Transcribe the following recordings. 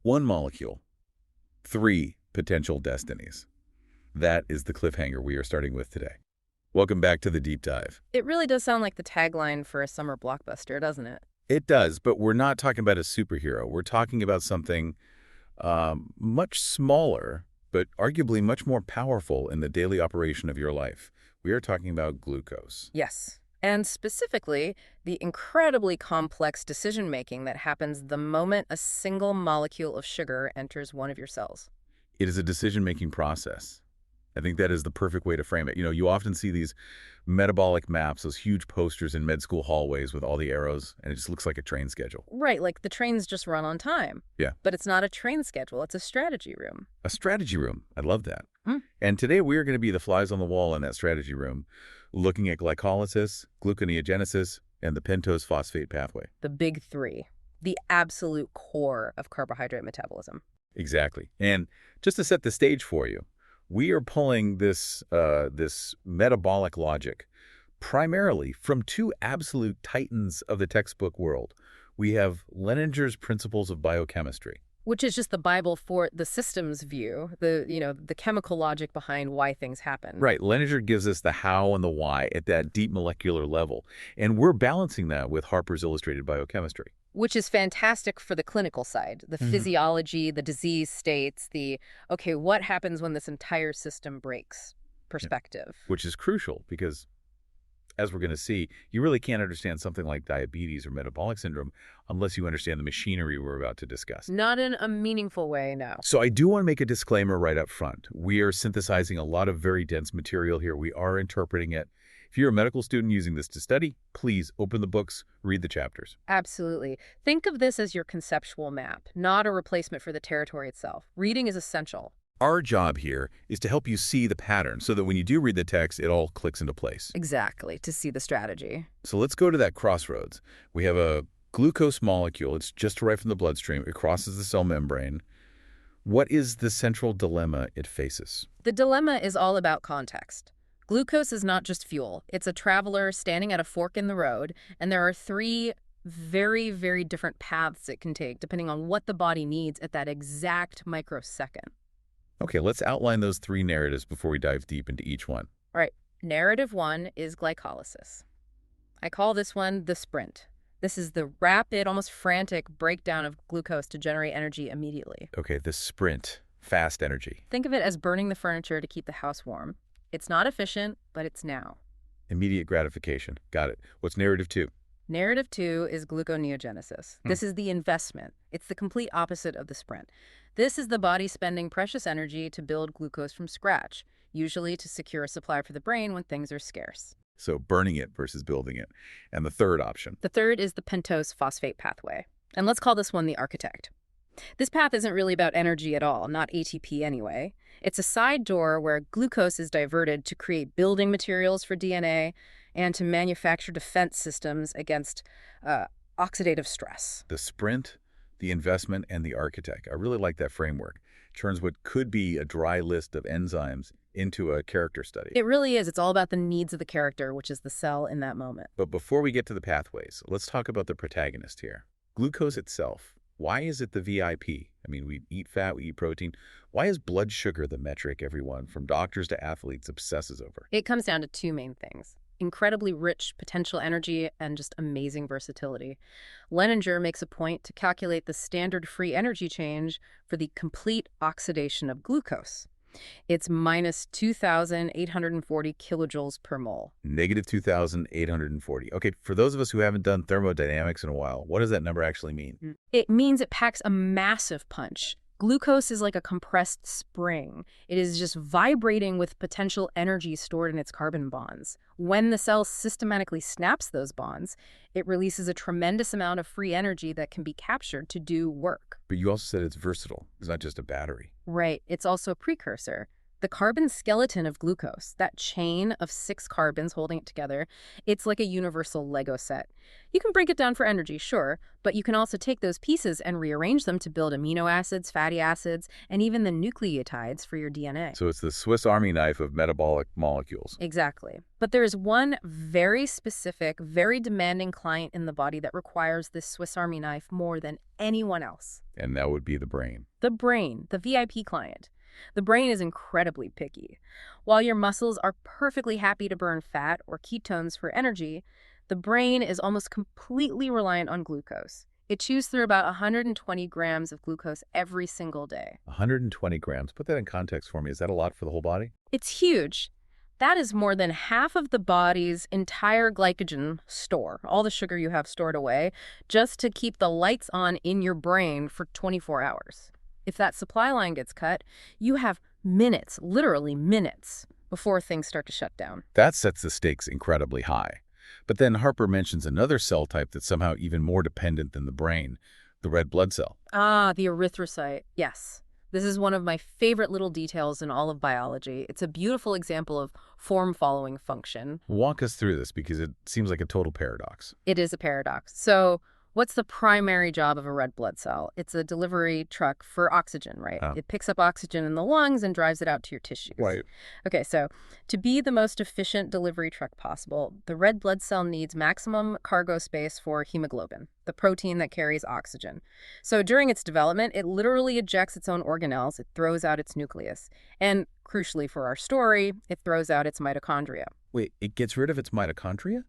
One molecule, three potential destinies. That is the cliffhanger we are starting with today. Welcome back to the deep dive. It really does sound like the tagline for a summer blockbuster, doesn't it? It does, but we're not talking about a superhero. We're talking about something much smaller, but arguably much more powerful in the daily operation of your life. We are talking about glucose. Yes. And specifically, the incredibly complex decision-making that happens the moment a single molecule of sugar enters one of your cells. It is a decision-making process. I think that is the perfect way to frame it. You often see these metabolic maps, those huge posters in med school hallways with all the arrows, and it just looks like a train schedule. Right, like the trains just run on time. Yeah. But it's not a train schedule, it's a strategy room. A strategy room. I love that. And today we are going to be the flies on the wall in that strategy room, looking at glycolysis, gluconeogenesis, and the pentose phosphate pathway. The big three, the absolute core of carbohydrate metabolism. Exactly. And just to set the stage for you, we are pulling this metabolic logic primarily from two absolute titans of the textbook world. We have Leininger's Principles of Biochemistry, which is just the Bible for the systems view, the chemical logic behind why things happen. Right. Leininger gives us the how and the why at that deep molecular level. And we're balancing that with Harper's Illustrated Biochemistry. Which is fantastic for the clinical side, the physiology, the disease states, what happens when this entire system breaks perspective. Yeah. Which is crucial because, as we're going to see, you really can't understand something like diabetes or metabolic syndrome unless you understand the machinery we're about to discuss. Not in a meaningful way, no. So I do want to make a disclaimer right up front. We are synthesizing a lot of very dense material here. We are interpreting it. If you're a medical student using this to study, please open the books, read the chapters. Absolutely. Think of this as your conceptual map, not a replacement for the territory itself. Reading is essential. Our job here is to help you see the pattern so that when you do read the text, it all clicks into place. Exactly, to see the strategy. So let's go to that crossroads. We have a glucose molecule. It's just right from the bloodstream. It crosses the cell membrane. What is the central dilemma it faces? The dilemma is all about context. Glucose is not just fuel. It's a traveler standing at a fork in the road, and there are three very, very different paths it can take depending on what the body needs at that exact microsecond. Okay, let's outline those three narratives before we dive deep into each one. All right, narrative one is glycolysis. I call this one the sprint. This is the rapid, almost frantic breakdown of glucose to generate energy immediately. Okay, the sprint, fast energy. Think of it as burning the furniture to keep the house warm. It's not efficient, but it's now. Immediate gratification. Got it. What's narrative two? Narrative two is gluconeogenesis. This is the investment. It's the complete opposite of the sprint. This is the body spending precious energy to build glucose from scratch, usually to secure a supply for the brain when things are scarce. So burning it versus building it. And the third option? The third is the pentose phosphate pathway. And let's call this one the architect. This path isn't really about energy at all, not ATP anyway. It's a side door where glucose is diverted to create building materials for DNA and to manufacture defense systems against oxidative stress. The sprint, the investment, and the architect. I really like that framework. It turns what could be a dry list of enzymes into a character study. It really is. It's all about the needs of the character, which is the cell in that moment. But before we get to the pathways, let's talk about the protagonist here. Glucose itself. Why is it the VIP? I mean, we eat fat, we eat protein. Why is blood sugar the metric everyone, from doctors to athletes, obsesses over? It comes down to two main things. Incredibly rich potential energy and just amazing versatility. Leininger makes a point to calculate the standard free energy change for the complete oxidation of glucose. It's minus 2,840 kilojoules per mole. Negative 2,840. Okay, for those of us who haven't done thermodynamics in a while, what does that number actually mean? It means it packs a massive punch. Glucose is like a compressed spring. It is just vibrating with potential energy stored in its carbon bonds. When the cell systematically snaps those bonds, it releases a tremendous amount of free energy that can be captured to do work. But you also said it's versatile. It's not just a battery. Right. It's also a precursor. The carbon skeleton of glucose, that chain of 6 carbons holding it together, it's like a universal Lego set. You can break it down for energy, sure, but you can also take those pieces and rearrange them to build amino acids, fatty acids, and even the nucleotides for your DNA. So it's the Swiss Army knife of metabolic molecules. Exactly. But there is one very specific, very demanding client in the body that requires this Swiss Army knife more than anyone else. And that would be the brain. The brain, the VIP client. The brain is incredibly picky. While your muscles are perfectly happy to burn fat or ketones for energy, the brain is almost completely reliant on glucose. It chews through about 120 grams of glucose every single day. 120 grams. Put that in context for me. Is that a lot for the whole body? It's huge. That is more than half of the body's entire glycogen store, all the sugar you have stored away, just to keep the lights on in your brain for 24 hours. If that supply line gets cut, you have minutes, literally minutes, before things start to shut down. That sets the stakes incredibly high. But then Harper mentions another cell type that's somehow even more dependent than the brain, the red blood cell. Ah, the erythrocyte. Yes. This is one of my favorite little details in all of biology. It's a beautiful example of form-following function. Walk us through this because it seems like a total paradox. It is a paradox. So what's the primary job of a red blood cell? It's a delivery truck for oxygen, right? It picks up oxygen in the lungs and drives it out to your tissues. Right. Okay, so to be the most efficient delivery truck possible, the red blood cell needs maximum cargo space for hemoglobin, the protein that carries oxygen. So during its development, it literally ejects its own organelles. It throws out its nucleus. And crucially for our story, it throws out its mitochondria. Wait, it gets rid of its mitochondria?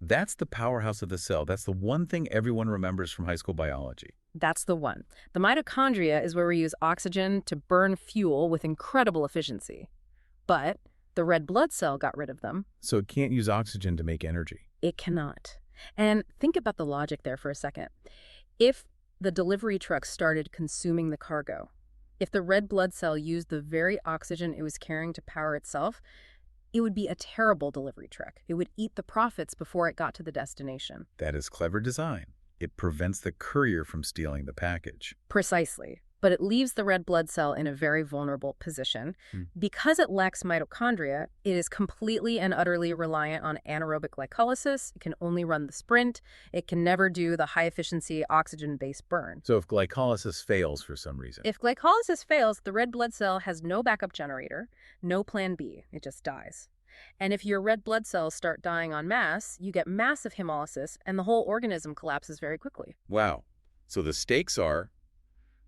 That's the powerhouse of the cell. That's the one thing everyone remembers from high school biology. That's the one. The mitochondria is where we use oxygen to burn fuel with incredible efficiency. But the red blood cell got rid of them. So it can't use oxygen to make energy. It cannot. And think about the logic there for a second. If the delivery truck started consuming the cargo, if the red blood cell used the very oxygen it was carrying to power itself, it would be a terrible delivery truck. It would eat the profits before it got to the destination. That is clever design. It prevents the courier from stealing the package. Precisely. But it leaves the red blood cell in a very vulnerable position. Because it lacks mitochondria, it is completely and utterly reliant on anaerobic glycolysis. It can only run the sprint. It can never do the high-efficiency oxygen-based burn. So if glycolysis fails for some reason. If glycolysis fails, the red blood cell has no backup generator, no plan B. It just dies. And if your red blood cells start dying en masse, you get massive hemolysis, and the whole organism collapses very quickly. Wow. So the stakes are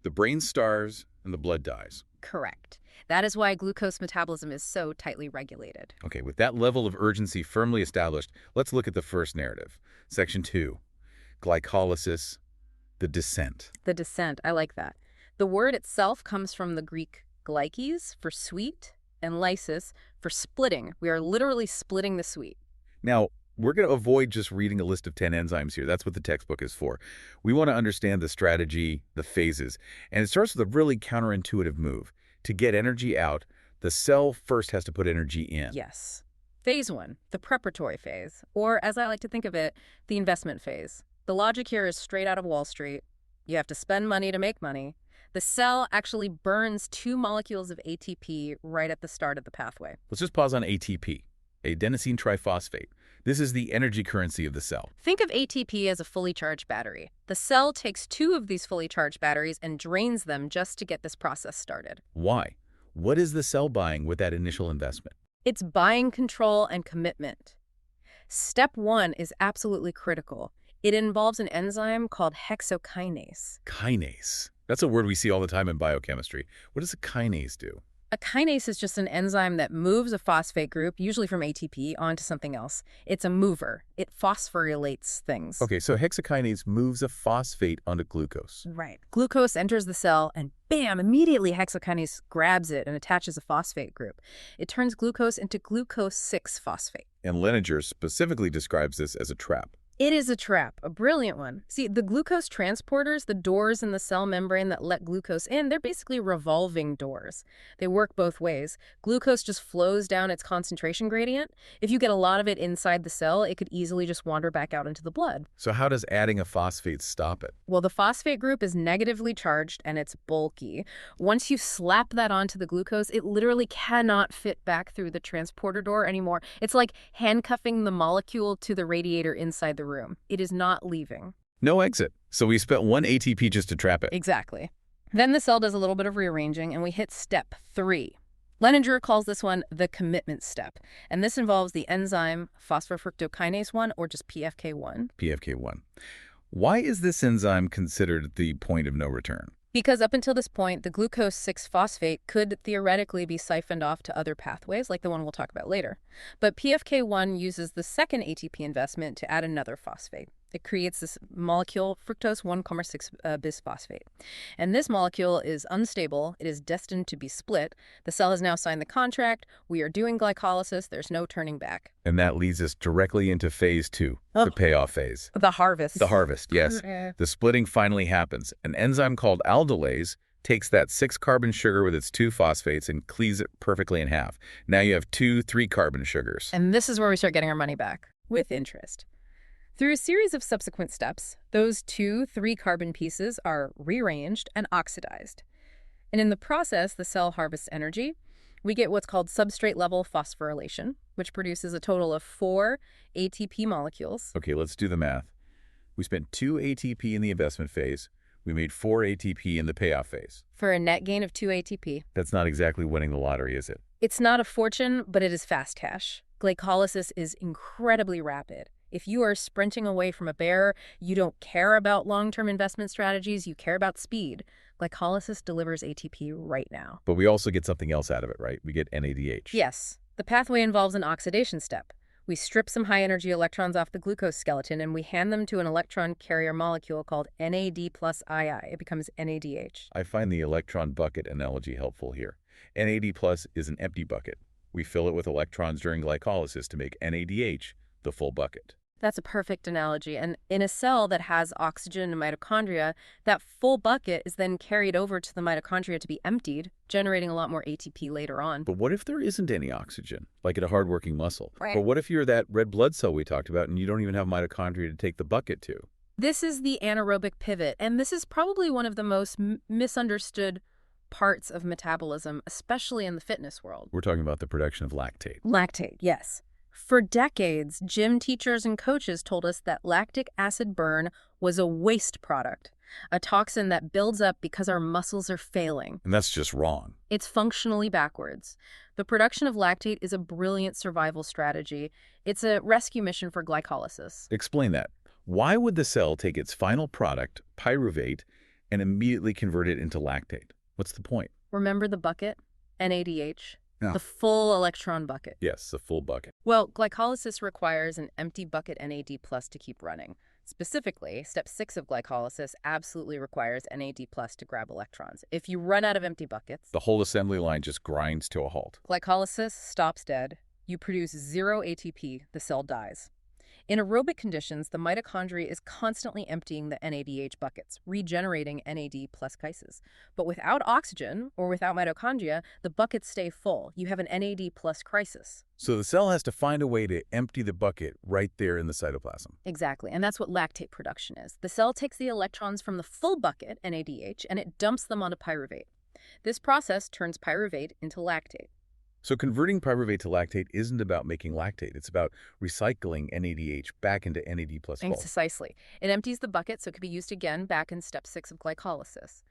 the brain starves and the blood dies. Correct. That is why glucose metabolism is so tightly regulated. Okay, with that level of urgency firmly established, let's look at the first narrative. Section 2, glycolysis, the descent. The descent, I like that. The word itself comes from the Greek glykes for sweet and lysis for splitting. We are literally splitting the sweet. Now, we're going to avoid just reading a list of 10 enzymes here. That's what the textbook is for. We want to understand the strategy, the phases. And it starts with a really counterintuitive move. To get energy out, the cell first has to put energy in. Yes. Phase 1, the preparatory phase, or as I like to think of it, the investment phase. The logic here is straight out of Wall Street. You have to spend money to make money. The cell actually burns 2 molecules of ATP right at the start of the pathway. Let's just pause on ATP, adenosine triphosphate. This is the energy currency of the cell. Think of ATP as a fully charged battery. The cell takes 2 of these fully charged batteries and drains them just to get this process started. Why? What is the cell buying with that initial investment? It's buying control and commitment. Step 1 is absolutely critical. It involves an enzyme called hexokinase. Kinase. That's a word we see all the time in biochemistry. What does a kinase do? A kinase is just an enzyme that moves a phosphate group, usually from ATP, onto something else. It's a mover. It phosphorylates things. Okay, so hexokinase moves a phosphate onto glucose. Right. Glucose enters the cell, and bam, immediately hexokinase grabs it and attaches a phosphate group. It turns glucose into glucose 6-phosphate. And Leninger specifically describes this as a trap. It is a trap, a brilliant one. See, the glucose transporters, the doors in the cell membrane that let glucose in, they're basically revolving doors. They work both ways. Glucose just flows down its concentration gradient. If you get a lot of it inside the cell, it could easily just wander back out into the blood. So how does adding a phosphate stop it? Well, the phosphate group is negatively charged and it's bulky. Once you slap that onto the glucose, it literally cannot fit back through the transporter door anymore. It's like handcuffing the molecule to the radiator inside the room. It is not leaving. No exit. So we spent 1 ATP just to trap it. Exactly. Then the cell does a little bit of rearranging and we hit step 3. Leninger calls this one the commitment step, and this involves the enzyme phosphofructokinase 1, or just PFK1. PFK1. Why is this enzyme considered the point of no return? Because up until this point, the glucose 6-phosphate could theoretically be siphoned off to other pathways, like the one we'll talk about later. But PFK1 uses the second ATP investment to add another phosphate. It creates this molecule, fructose 1,6-bisphosphate. And this molecule is unstable. It is destined to be split. The cell has now signed the contract. We are doing glycolysis. There's no turning back. And that leads us directly into phase 2, the payoff phase. The harvest. The harvest, yes. The splitting finally happens. An enzyme called aldolase takes that 6-carbon sugar with its 2 phosphates and cleaves it perfectly in half. Now you have 2 3-carbon sugars. And this is where we start getting our money back, with interest. Through a series of subsequent steps, those 2 3-carbon pieces are rearranged and oxidized. And in the process, the cell harvests energy. We get what's called substrate-level phosphorylation, which produces a total of 4 ATP molecules. Okay, let's do the math. We spent 2 ATP in the investment phase. We made 4 ATP in the payoff phase. For a net gain of 2 ATP. That's not exactly winning the lottery, is it? It's not a fortune, but it is fast cash. Glycolysis is incredibly rapid. If you are sprinting away from a bear, you don't care about long-term investment strategies, you care about speed. Glycolysis delivers ATP right now. But we also get something else out of it, right? We get NADH. Yes. The pathway involves an oxidation step. We strip some high-energy electrons off the glucose skeleton and we hand them to an electron carrier molecule called NAD plus II. It becomes NADH. I find the electron bucket analogy helpful here. NAD plus is an empty bucket. We fill it with electrons during glycolysis to make NADH the full bucket. That's a perfect analogy. And in a cell that has oxygen and mitochondria, that full bucket is then carried over to the mitochondria to be emptied, generating a lot more ATP later on. But what if there isn't any oxygen, like in a hard-working muscle? Right. Or what if you're that red blood cell we talked about and you don't even have mitochondria to take the bucket to? This is the anaerobic pivot, and this is probably one of the most misunderstood parts of metabolism, especially in the fitness world. We're talking about the production of lactate. Lactate, yes. For decades, gym teachers and coaches told us that lactic acid burn was a waste product, a toxin that builds up because our muscles are failing. And that's just wrong. It's functionally backwards. The production of lactate is a brilliant survival strategy. It's a rescue mission for glycolysis. Explain that. Why would the cell take its final product, pyruvate, and immediately convert it into lactate? What's the point? Remember the bucket? NADH? No. The full electron bucket. Yes, the full bucket. Well, glycolysis requires an empty bucket NAD+ to keep running. Specifically, step 6 of glycolysis absolutely requires NAD+ to grab electrons. If you run out of empty buckets, The whole assembly line just grinds to a halt. glycolysis stops dead. You produce 0 ATP, the cell dies. In aerobic conditions, the mitochondria is constantly emptying the NADH buckets, regenerating NAD+ chises. But without oxygen, or without mitochondria, the buckets stay full. You have an NAD+ crisis. So the cell has to find a way to empty the bucket right there in the cytoplasm. Exactly, and that's what lactate production is. The cell takes the electrons from the full bucket, NADH, and it dumps them onto pyruvate. This process turns pyruvate into lactate. So converting pyruvate to lactate isn't about making lactate. It's about recycling NADH back into NAD+ full. Precisely. It empties the bucket so it can be used again back in step 6 of glycolysis.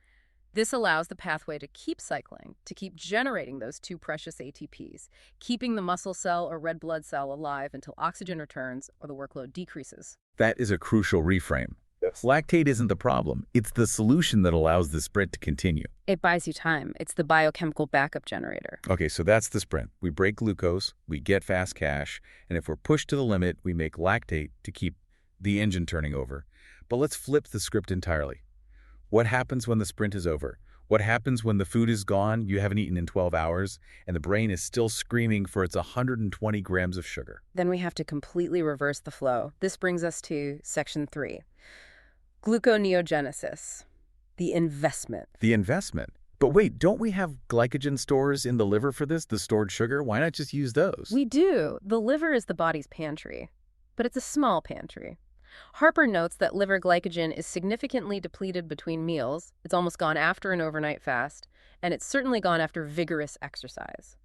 This allows the pathway to keep cycling, to keep generating those 2 precious ATPs, keeping the muscle cell or red blood cell alive until oxygen returns or the workload decreases. That is a crucial reframe. Lactate isn't the problem. It's the solution that allows the sprint to continue. It buys you time. It's the biochemical backup generator. Okay, so that's the sprint. We break glucose, we get fast cash, and if we're pushed to the limit, we make lactate to keep the engine turning over. But let's flip the script entirely. What happens when the sprint is over? What happens when the food is gone, you haven't eaten in 12 hours, and the brain is still screaming for its 120 grams of sugar? Then we have to completely reverse the flow. This brings us to section 3. Gluconeogenesis, the investment. The investment. But wait, don't we have glycogen stores in the liver for this, the stored sugar? Why not just use those? We do. The liver is the body's pantry, but it's a small pantry. Harper notes that liver glycogen is significantly depleted between meals, it's almost gone after an overnight fast, and it's certainly gone after vigorous exercise.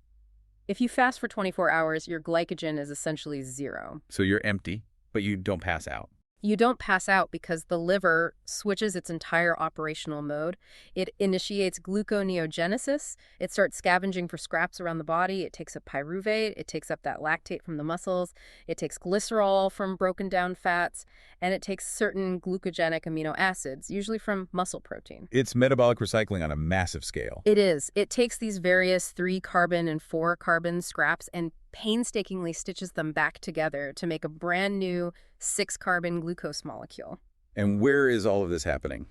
If you fast for 24 hours, your glycogen is essentially zero. So you're empty, but you don't pass out. You don't pass out because the liver switches its entire operational mode. It initiates gluconeogenesis. It starts scavenging for scraps around the body. It takes up pyruvate. It takes up that lactate from the muscles. It takes glycerol from broken down fats. And it takes certain glucogenic amino acids, usually from muscle protein. It's metabolic recycling on a massive scale. It is. It takes these various 3-carbon and 4-carbon scraps and painstakingly stitches them back together to make a brand new 6-carbon glucose molecule. And where is all of this happening?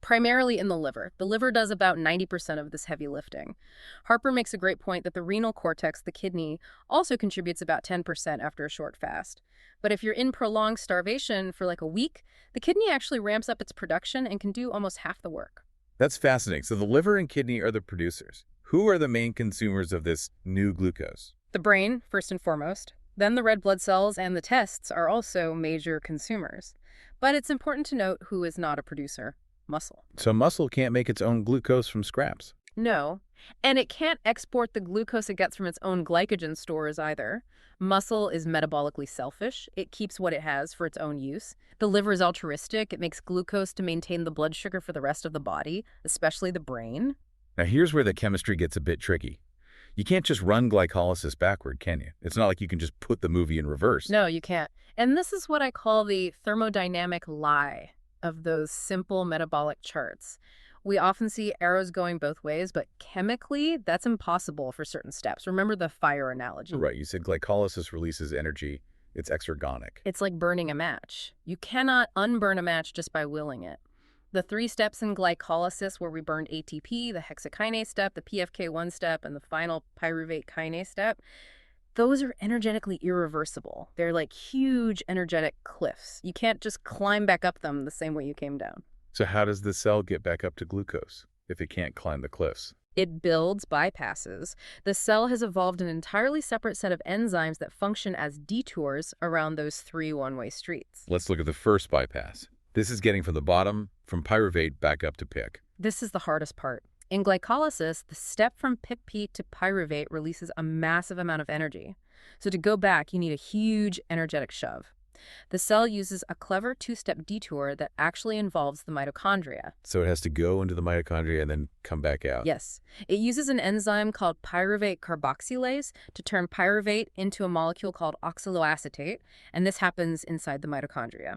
Primarily in the liver. The liver does about 90% of this heavy lifting. Harper makes a great point that the renal cortex, the kidney, also contributes about 10% after a short fast. But if you're in prolonged starvation for like a week, the kidney actually ramps up its production and can do almost half the work. That's fascinating. So the liver and kidney are the producers. Who are the main consumers of this new glucose? The brain, first and foremost. Then the red blood cells and the tests are also major consumers. But it's important to note who is not a producer. Muscle. So muscle can't make its own glucose from scraps? No. And it can't export the glucose it gets from its own glycogen stores either. Muscle is metabolically selfish. It keeps what it has for its own use. The liver is altruistic. It makes glucose to maintain the blood sugar for the rest of the body, especially the brain. Now here's where the chemistry gets a bit tricky. You can't just run glycolysis backward, can you? It's not like you can just put the movie in reverse. No, you can't. And this is what I call the thermodynamic lie of those simple metabolic charts. We often see arrows going both ways, but chemically, that's impossible for certain steps. Remember the fire analogy? Right, you said glycolysis releases energy. It's exergonic. It's like burning a match. You cannot unburn a match just by willing it. The 3 steps in glycolysis where we burned ATP, the hexokinase step, the PFK1 step, and the final pyruvate kinase step, those are energetically irreversible. They're like huge energetic cliffs. You can't just climb back up them the same way you came down. So how does the cell get back up to glucose if it can't climb the cliffs? It builds bypasses. The cell has evolved an entirely separate set of enzymes that function as detours around those 3 one-way streets. Let's look at the first bypass. This is getting from the bottom, from pyruvate back up to PIC. This is the hardest part. In glycolysis, the step from PIP to pyruvate releases a massive amount of energy. So to go back, you need a huge energetic shove. The cell uses a clever 2-step detour that actually involves the mitochondria. So it has to go into the mitochondria and then come back out. Yes. It uses an enzyme called pyruvate carboxylase to turn pyruvate into a molecule called oxaloacetate, and this happens inside the mitochondria.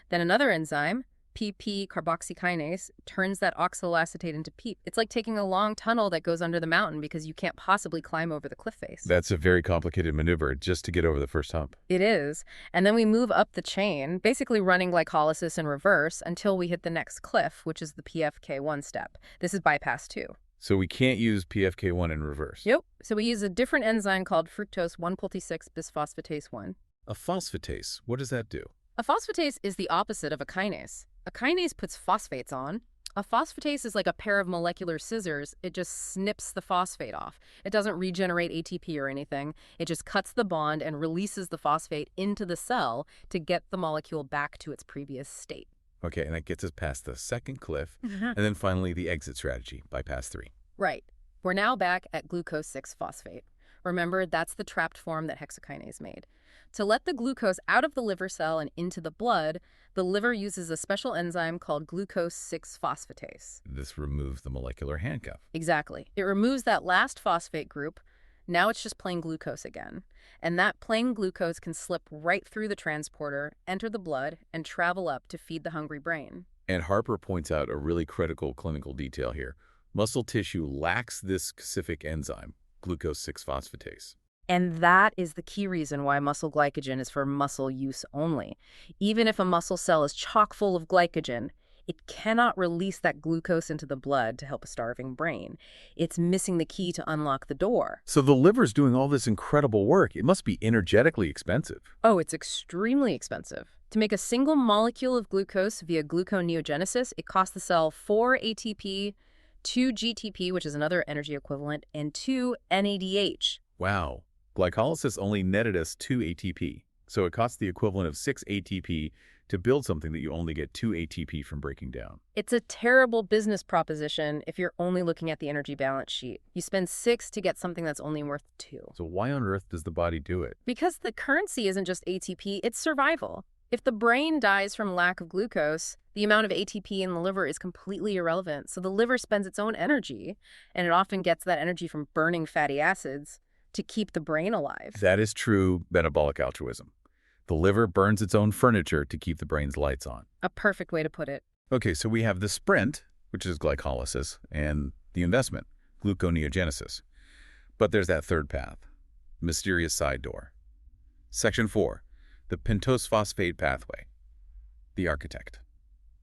Then another enzyme, PP carboxykinase, turns that oxaloacetate into PEEP. It's like taking a long tunnel that goes under the mountain because you can't possibly climb over the cliff face. That's a very complicated maneuver just to get over the first hump. It is. And then we move up the chain, basically running glycolysis in reverse until we hit the next cliff, which is the PFK1 step. This is bypass 2. So we can't use PFK1 in reverse? Yep. So we use a different enzyme called fructose 1-26 bisphosphatase 1. A phosphatase, what does that do? A phosphatase is the opposite of a kinase. A kinase puts phosphates on. A phosphatase is like a pair of molecular scissors. It just snips the phosphate off. It doesn't regenerate ATP or anything. It just cuts the bond and releases the phosphate into the cell to get the molecule back to its previous state. Okay, and that gets us past the second cliff, and then finally the exit strategy, bypass 3. Right. We're now back at glucose 6-phosphate. Remember, that's the trapped form that hexokinase made. To let the glucose out of the liver cell and into the blood, the liver uses a special enzyme called glucose 6-phosphatase. This removes the molecular handcuff. Exactly. It removes that last phosphate group. Now it's just plain glucose again. And that plain glucose can slip right through the transporter, enter the blood, and travel up to feed the hungry brain. And Harper points out a really critical clinical detail here. Muscle tissue lacks this specific enzyme, glucose 6-phosphatase. And that is the key reason why muscle glycogen is for muscle use only. Even if a muscle cell is chock full of glycogen, It cannot release that glucose into the blood to help a starving brain. It's missing the key to unlock the door. So the liver's doing all this incredible work. It must be energetically expensive. Oh, it's extremely expensive. To make a single molecule of glucose via gluconeogenesis, it costs the cell 4 ATP, 2 GTP, which is another energy equivalent, and 2 NADH. Wow. Glycolysis only netted us 2 ATP. So it costs the equivalent of 6 ATP to build something that you only get 2 ATP from breaking down. It's a terrible business proposition if you're only looking at the energy balance sheet. You spend 6 to get something that's only worth 2. So why on earth does the body do it? Because the currency isn't just ATP, it's survival. If the brain dies from lack of glucose, the amount of ATP in the liver is completely irrelevant. So the liver spends its own energy, and it often gets that energy from burning fatty acids to keep the brain alive. That is true metabolic altruism. The liver burns its own furniture to keep the brain's lights on. A perfect way to put it. Okay, so we have the sprint, which is glycolysis, and the investment, gluconeogenesis. But there's that third path, mysterious side door. Section 4, the pentose phosphate pathway, the architect.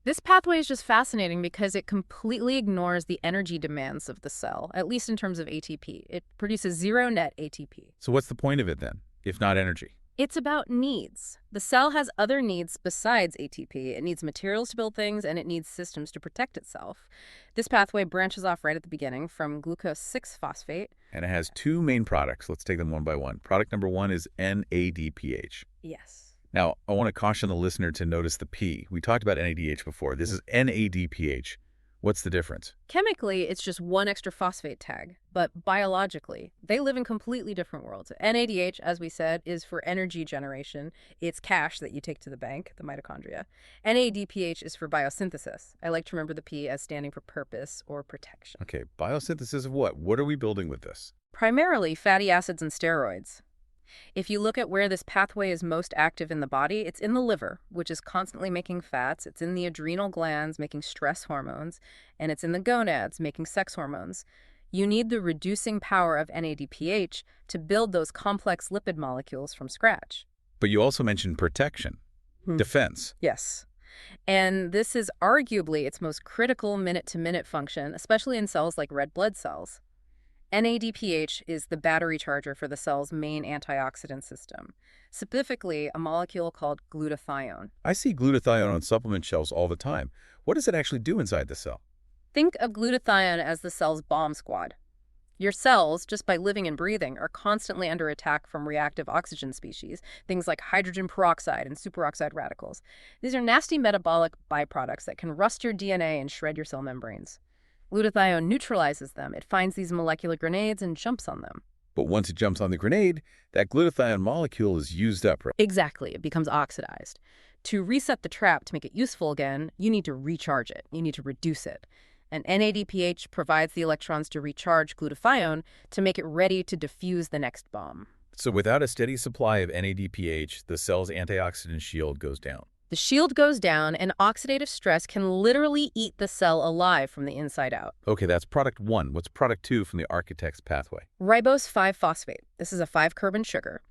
This pathway is just fascinating because it completely ignores the energy demands of the cell, at least in terms of ATP. It produces 0 net ATP. So what's the point of it then, if not energy? It's about needs. The cell has other needs besides ATP. It needs materials to build things, and it needs systems to protect itself. This pathway branches off right at the beginning from glucose 6-phosphate. And it has 2 main products. Let's take them one by one. Product number 1 is NADPH. Yes. Now, I want to caution the listener to notice the P. We talked about NADH before. This is NADPH. What's the difference? Chemically, it's just one extra phosphate tag, but biologically, they live in completely different worlds. NADH, as we said, is for energy generation. It's cash that you take to the bank, the mitochondria. NADPH is for biosynthesis. I like to remember the P as standing for purpose or protection. Okay, biosynthesis of what? What are we building with this? Primarily fatty acids and steroids. If you look at where this pathway is most active in the body, it's in the liver, which is constantly making fats. It's in the adrenal glands, making stress hormones, and it's in the gonads, making sex hormones. You need the reducing power of NADPH to build those complex lipid molecules from scratch. But you also mentioned protection, defense. Yes. And this is arguably its most critical minute-to-minute function, especially in cells like red blood cells. NADPH is the battery charger for the cell's main antioxidant system, specifically a molecule called glutathione. I see glutathione on supplement shelves all the time. What does it actually do inside the cell? Think of glutathione as the cell's bomb squad. Your cells, just by living and breathing, are constantly under attack from reactive oxygen species, things like hydrogen peroxide and superoxide radicals. These are nasty metabolic byproducts that can rust your DNA and shred your cell membranes. Glutathione neutralizes them. It finds these molecular grenades and jumps on them. But once it jumps on the grenade, that glutathione molecule is used up, right? Exactly. It becomes oxidized. To reset the trap to make it useful again, you need to recharge it. You need to reduce it. And NADPH provides the electrons to recharge glutathione to make it ready to defuse the next bomb. So without a steady supply of NADPH, the cell's antioxidant shield goes down. The shield goes down, and oxidative stress can literally eat the cell alive from the inside out. Okay, that's product 1. What's product 2 from the architect's pathway? Ribose 5-phosphate. This is a 5-carbon sugar,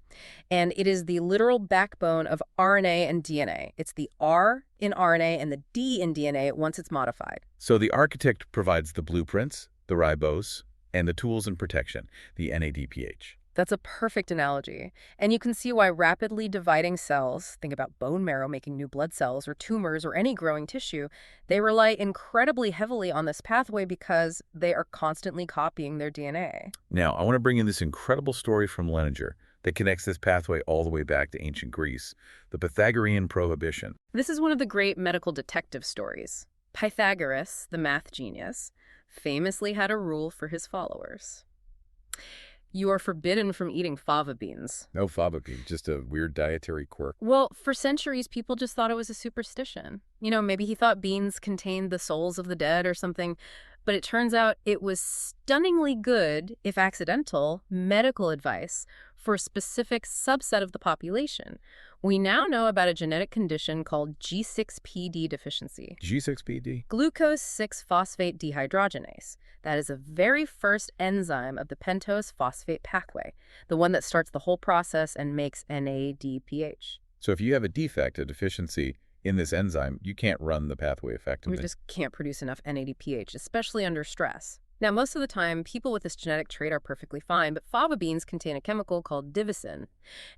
and it is the literal backbone of RNA and DNA. It's the R in RNA and the D in DNA once it's modified. So the architect provides the blueprints, the ribose, and the tools and protection, the NADPH. That's a perfect analogy. And you can see why rapidly dividing cells, think about bone marrow making new blood cells or tumors or any growing tissue, they rely incredibly heavily on this pathway because they are constantly copying their DNA. Now, I want to bring in this incredible story from Leninger that connects this pathway all the way back to ancient Greece, the Pythagorean prohibition. This is one of the great medical detective stories. Pythagoras, the math genius, famously had a rule for his followers. You are forbidden from eating fava beans. No fava bean, just a weird dietary quirk. Well, for centuries, people just thought it was a superstition. You know, maybe he thought beans contained the souls of the dead or something. But it turns out it was stunningly good, if accidental, medical advice for a specific subset of the population. We now know about a genetic condition called G6PD deficiency. G6PD? Glucose 6-phosphate dehydrogenase. That is the very first enzyme of the pentose phosphate pathway, the one that starts the whole process and makes NADPH. So if you have a defect, a deficiency, in this enzyme, you can't run the pathway We effectively. just can't produce enough NADPH, especially under stress. Now, most of the time, people with this genetic trait are perfectly fine, but fava beans contain a chemical called divicin.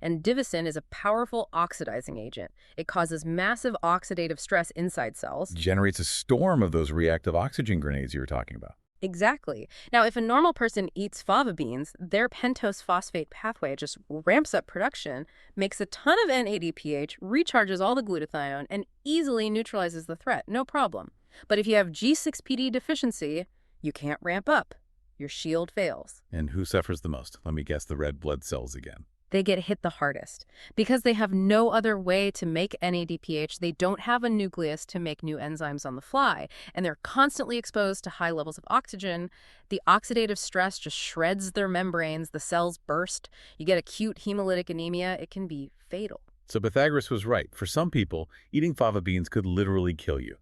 And divicin is a powerful oxidizing agent. It causes massive oxidative stress inside cells. Generates a storm of those reactive oxygen grenades you were talking about. Exactly. Now, if a normal person eats fava beans, their pentose phosphate pathway just ramps up production, makes a ton of NADPH, recharges all the glutathione, and easily neutralizes the threat. No problem. But if you have G6PD deficiency, you can't ramp up. Your shield fails. And who suffers the most? Let me guess, the red blood cells again. They get hit the hardest. Because they have no other way to make NADPH, they don't have a nucleus to make new enzymes on the fly, and they're constantly exposed to high levels of oxygen. The oxidative stress just shreds their membranes, the cells burst, you get acute hemolytic anemia. It can be fatal. So Pythagoras was right. For some people, eating fava beans could literally kill you.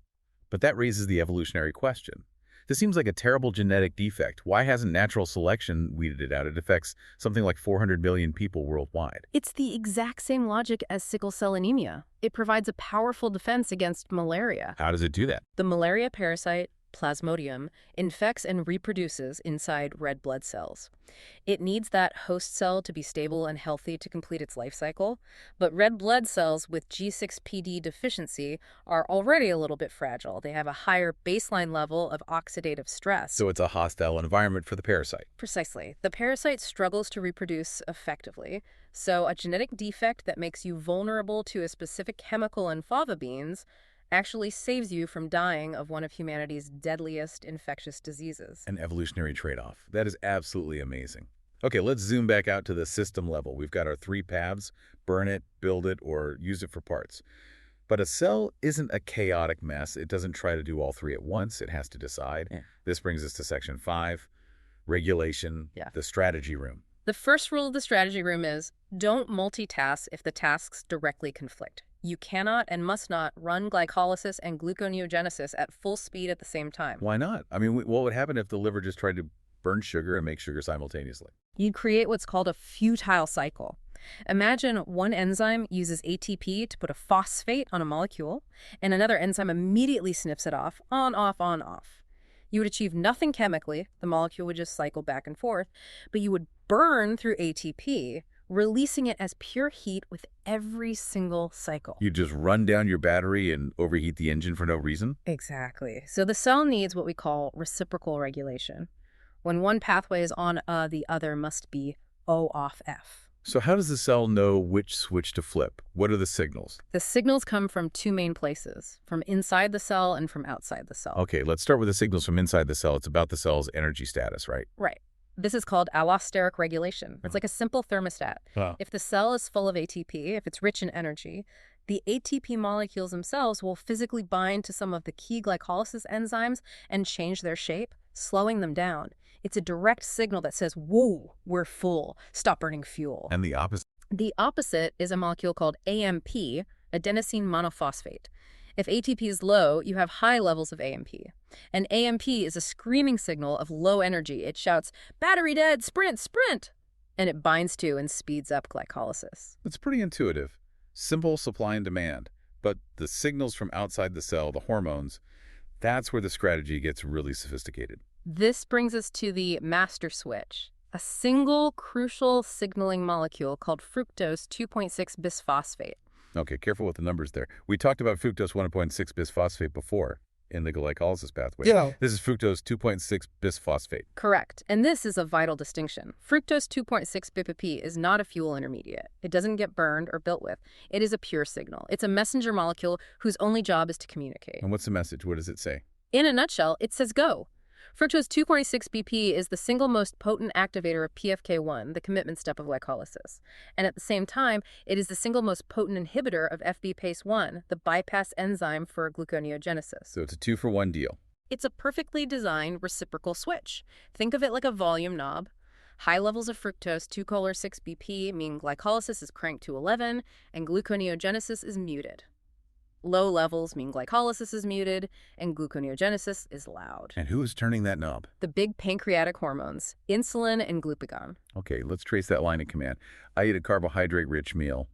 But that raises the evolutionary question. This seems like a terrible genetic defect. Why hasn't natural selection weeded it out? It affects something like 400 million people worldwide. It's the exact same logic as sickle cell anemia. It provides a powerful defense against malaria. How does it do that? The malaria parasite, Plasmodium, infects and reproduces inside red blood cells. It needs that host cell to be stable and healthy to complete its life cycle, but red blood cells with G6PD deficiency are already a little bit fragile. They have a higher baseline level of oxidative stress. So it's a hostile environment for the parasite. Precisely. The parasite struggles to reproduce effectively, so a genetic defect that makes you vulnerable to a specific chemical in fava beans actually saves you from dying of one of humanity's deadliest infectious diseases. An evolutionary trade-off. That is absolutely amazing. Okay, let's zoom back out to the system level. We've got our three paths: burn it, build it, or use it for parts. But a cell isn't a chaotic mess. It doesn't try to do all three at once. It has to decide. Yeah. This brings us to section 5, regulation, the strategy room. The first rule of the strategy room is don't multitask if the tasks directly conflict. You cannot and must not run glycolysis and gluconeogenesis at full speed at the same time. Why not? I mean, what would happen if the liver just tried to burn sugar and make sugar simultaneously? You'd create what's called a futile cycle. Imagine one enzyme uses ATP to put a phosphate on a molecule, and another enzyme immediately snips it off, on, off, on, off. You would achieve nothing chemically, the molecule would just cycle back and forth, but you would burn through ATP, releasing it as pure heat with every single cycle. You just run down your battery and overheat the engine for no reason? Exactly. So the cell needs what we call reciprocal regulation. When one pathway is on the other must be O off F. So how does the cell know which switch to flip? What are the signals? The signals come from two main places, from inside the cell and from outside the cell. Okay, let's start with the signals from inside the cell. It's about the cell's energy status, right? Right. This is called allosteric regulation. It's like a simple thermostat. Oh. If the cell is full of ATP, if it's rich in energy, the ATP molecules themselves will physically bind to some of the key glycolysis enzymes and change their shape, slowing them down. It's a direct signal that says, whoa, we're full, stop burning fuel. And the opposite? The opposite is a molecule called AMP, adenosine monophosphate. If ATP is low, you have high levels of AMP. And AMP is a screaming signal of low energy. It shouts, battery dead, sprint, sprint! And it binds to and speeds up glycolysis. It's pretty intuitive. Simple supply and demand. But the signals from outside the cell, the hormones, that's where the strategy gets really sophisticated. This brings us to the master switch, a single crucial signaling molecule called fructose 2.6 bisphosphate. Okay, careful with the numbers there. We talked about fructose 1.6 bisphosphate before in the glycolysis pathway. Yeah. This is fructose 2.6 bisphosphate. Correct. And this is a vital distinction. Fructose 2.6 BPP is not a fuel intermediate. It doesn't get burned or built with. It is a pure signal. It's a messenger molecule whose only job is to communicate. And what's the message? What does it say? In a nutshell, it says go. Fructose 2.6 BP is the single most potent activator of PFK1, the commitment step of glycolysis. And at the same time, it is the single most potent inhibitor of FB-PACE1, the bypass enzyme for gluconeogenesis. So it's a 2-for-1 deal. It's a perfectly designed reciprocal switch. Think of it like a volume knob. High levels of fructose 2-6 BP mean glycolysis is cranked to 11 and gluconeogenesis is muted. Low levels mean glycolysis is muted and gluconeogenesis is loud. And who is turning that knob? The big pancreatic hormones, insulin and glucagon. Okay, let's trace that line of command. I eat a carbohydrate-rich meal.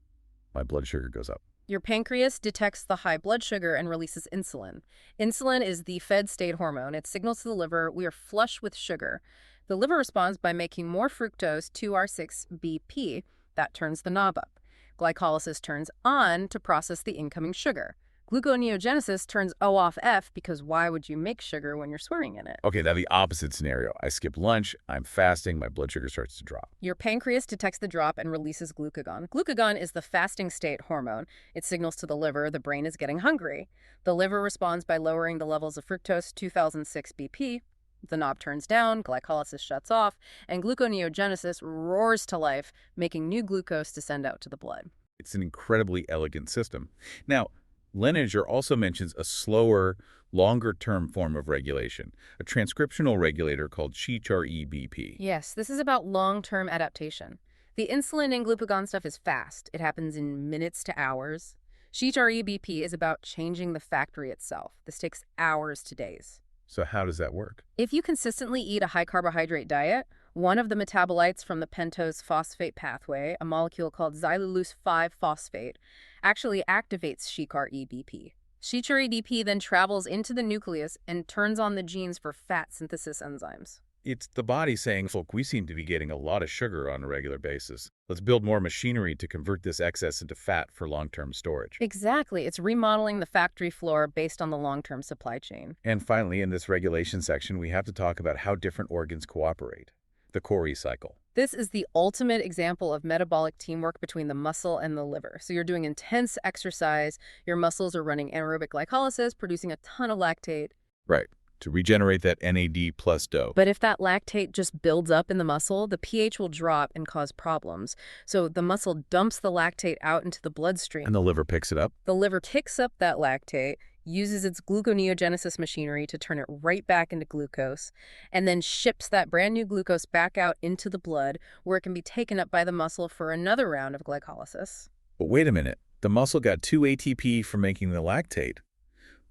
My blood sugar goes up. Your pancreas detects the high blood sugar and releases insulin. Insulin is the fed state hormone. It signals to the liver we are flush with sugar. The liver responds by making more fructose, 2R6BP. That turns the knob up. Glycolysis turns on to process the incoming sugar. Gluconeogenesis turns O off F because why would you make sugar when you're swimming in it? Okay, now the opposite scenario. I skip lunch, I'm fasting, my blood sugar starts to drop. Your pancreas detects the drop and releases glucagon. Glucagon is the fasting state hormone. It signals to the liver the brain is getting hungry. The liver responds by lowering the levels of fructose, 2006 BP. The knob turns down, glycolysis shuts off, and gluconeogenesis roars to life, making new glucose to send out to the blood. It's an incredibly elegant system. Now, Leninger also mentions a slower, longer-term form of regulation, a transcriptional regulator called CHREBP. Yes, this is about long-term adaptation. The insulin and glucagon stuff is fast. It happens in minutes to hours. CHREBP is about changing the factory itself. This takes hours to days. So how does that work? If you consistently eat a high-carbohydrate diet, one of the metabolites from the pentose phosphate pathway, a molecule called xylulose 5-phosphate, actually activates CHREBP. CHREBP then travels into the nucleus and turns on the genes for fat synthesis enzymes. It's the body saying, look, we seem to be getting a lot of sugar on a regular basis. Let's build more machinery to convert this excess into fat for long-term storage. Exactly. It's remodeling the factory floor based on the long-term supply chain. And finally, in this regulation section, we have to talk about how different organs cooperate. The Cori cycle. This is the ultimate example of metabolic teamwork between the muscle and the liver. So you're doing intense exercise, your muscles are running anaerobic glycolysis, producing a ton of lactate. Right, to regenerate that NAD plus dough. But if that lactate just builds up in the muscle, the pH will drop and cause problems. So the muscle dumps the lactate out into the bloodstream. And the liver picks it up? The liver picks up that lactate, uses its gluconeogenesis machinery to turn it right back into glucose, and then ships that brand new glucose back out into the blood where it can be taken up by the muscle for another round of glycolysis. But wait a minute. The muscle got 2 ATP for making the lactate.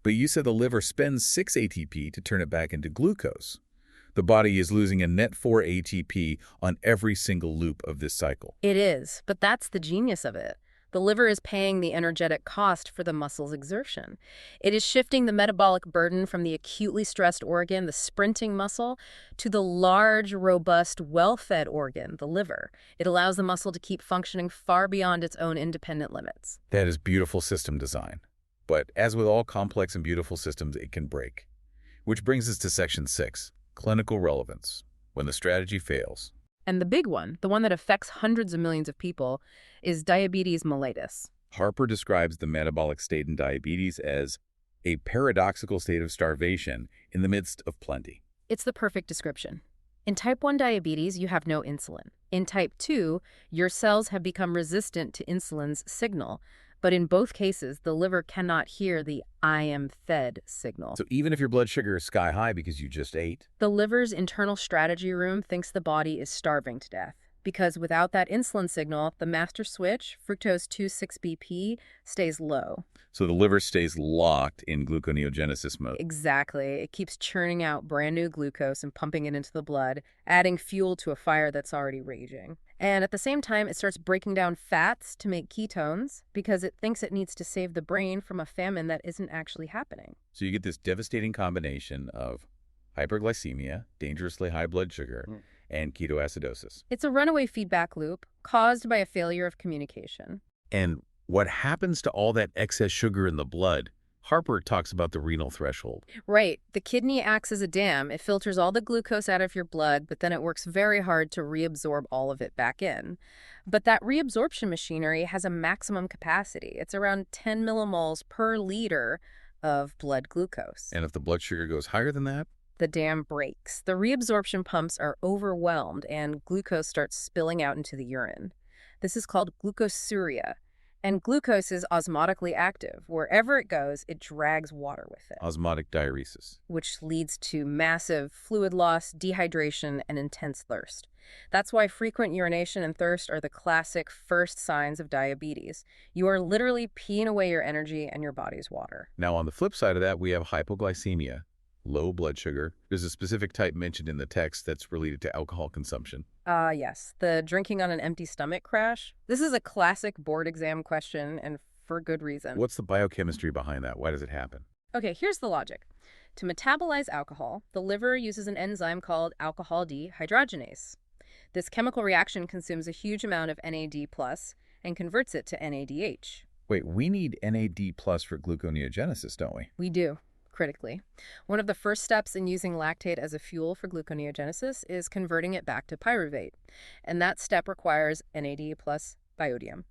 But you said the liver spends 6 ATP to turn it back into glucose. The body is losing a net 4 ATP on every single loop of this cycle. It is, but that's the genius of it. The liver is paying the energetic cost for the muscle's exertion. It is shifting the metabolic burden from the acutely stressed organ, the sprinting muscle, to the large, robust, well-fed organ, the liver. It allows the muscle to keep functioning far beyond its own independent limits. That is beautiful system design. But as with all complex and beautiful systems, it can break. Which brings us to Section 6, clinical relevance, when the strategy fails. And the big one, the one that affects hundreds of millions of people, is diabetes mellitus. Harper describes the metabolic state in diabetes as a paradoxical state of starvation in the midst of plenty. It's the perfect description. In type 1 diabetes, you have no insulin. In type 2, your cells have become resistant to insulin's signal. But in both cases, the liver cannot hear the I am fed signal. So even if your blood sugar is sky high because you just ate, the liver's internal strategy room thinks the body is starving to death. Because without that insulin signal, the master switch, fructose 2,6-BP, stays low. So the liver stays locked in gluconeogenesis mode. Exactly. It keeps churning out brand new glucose and pumping it into the blood, adding fuel to a fire that's already raging. And at the same time, it starts breaking down fats to make ketones because it thinks it needs to save the brain from a famine that isn't actually happening. So you get this devastating combination of hyperglycemia, dangerously high blood sugar, and ketoacidosis. It's a runaway feedback loop caused by a failure of communication. And what happens to all that excess sugar in the blood? Harper talks about the renal threshold. Right. The kidney acts as a dam. It filters all the glucose out of your blood, but then it works very hard to reabsorb all of it back in. But that reabsorption machinery has a maximum capacity. It's around 10 millimoles per liter of blood glucose. And if the blood sugar goes higher than that? The dam breaks. The reabsorption pumps are overwhelmed and glucose starts spilling out into the urine. This is called glucosuria. And glucose is osmotically active. Wherever it goes, it drags water with it. Osmotic diuresis. Which leads to massive fluid loss, dehydration, and intense thirst. That's why frequent urination and thirst are the classic first signs of diabetes. You are literally peeing away your energy and your body's water. Now, on the flip side of that, we have hypoglycemia, low blood sugar. There's a specific type mentioned in the text that's related to alcohol consumption. Yes, the drinking on an empty stomach crash. This is a classic board exam question, and for good reason. What's the biochemistry behind that? Why does it happen? Okay, here's the logic. To metabolize alcohol, the liver uses an enzyme called alcohol dehydrogenase. This chemical reaction consumes a huge amount of NAD+ and converts it to NADH. Wait, we need NAD+ for gluconeogenesis, don't we? We do, critically. One of the first steps in using lactate as a fuel for gluconeogenesis is converting it back to pyruvate, and that step requires NAD+ biodium.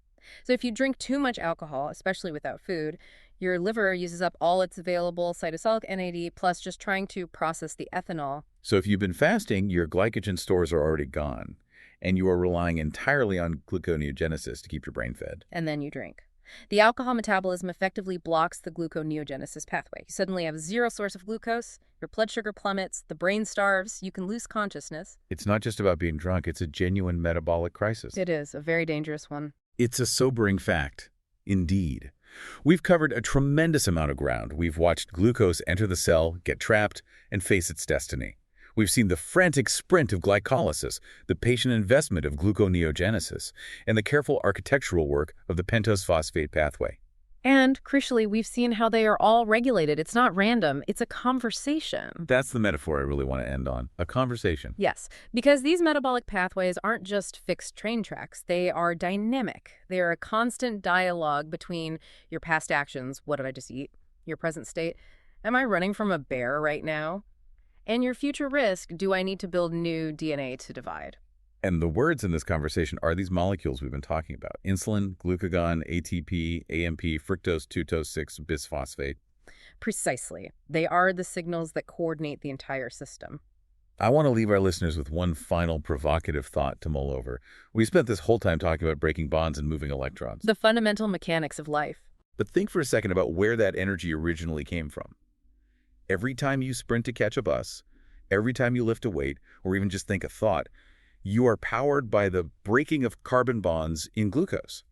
So if you drink too much alcohol, especially without food, your liver uses up all its available cytosolic NAD plus just trying to process the ethanol. So if you've been fasting, your glycogen stores are already gone, and you are relying entirely on gluconeogenesis to keep your brain fed. And then you drink. The alcohol metabolism effectively blocks the gluconeogenesis pathway. You suddenly have zero source of glucose, your blood sugar plummets, the brain starves, you can lose consciousness. It's not just about being drunk, it's a genuine metabolic crisis. It is, a very dangerous one. It's a sobering fact, indeed. We've covered a tremendous amount of ground. We've watched glucose enter the cell, get trapped, and face its destiny. We've seen the frantic sprint of glycolysis, the patient investment of gluconeogenesis, and the careful architectural work of the pentose phosphate pathway. And, crucially, we've seen how they are all regulated. It's not random, it's a conversation. That's the metaphor I really want to end on, a conversation. Yes, because these metabolic pathways aren't just fixed train tracks. They are dynamic. They are a constant dialogue between your past actions, what did I just eat, your present state, am I running from a bear right now, and your future risk, do I need to build new DNA to divide? And the words in this conversation are these molecules we've been talking about. Insulin, glucagon, ATP, AMP, fructose, 2-6, bisphosphate. Precisely. They are the signals that coordinate the entire system. I want to leave our listeners with one final provocative thought to mull over. We spent this whole time talking about breaking bonds and moving electrons. The fundamental mechanics of life. But think for a second about where that energy originally came from. Every time you sprint to catch a bus, every time you lift a weight, or even just think a thought, you are powered by the breaking of carbon bonds in glucose.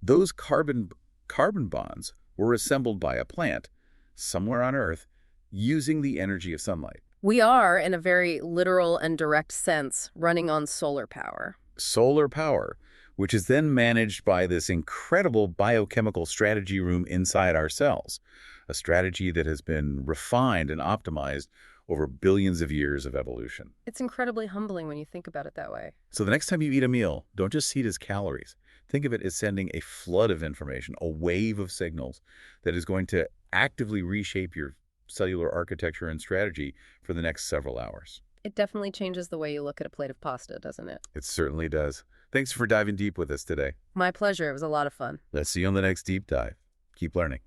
Those carbon bonds were assembled by a plant somewhere on Earth using the energy of sunlight. We are, in a very literal and direct sense, running on solar power. Solar power, which is then managed by this incredible biochemical strategy room inside our cells, a strategy that has been refined and optimized over billions of years of evolution. It's incredibly humbling when you think about it that way. So the next time you eat a meal, don't just see it as calories. Think of it as sending a flood of information, a wave of signals that is going to actively reshape your cellular architecture and strategy for the next several hours. It definitely changes the way you look at a plate of pasta, doesn't it? It certainly does. Thanks for diving deep with us today. My pleasure. It was a lot of fun. Let's see you on the next deep dive. Keep learning.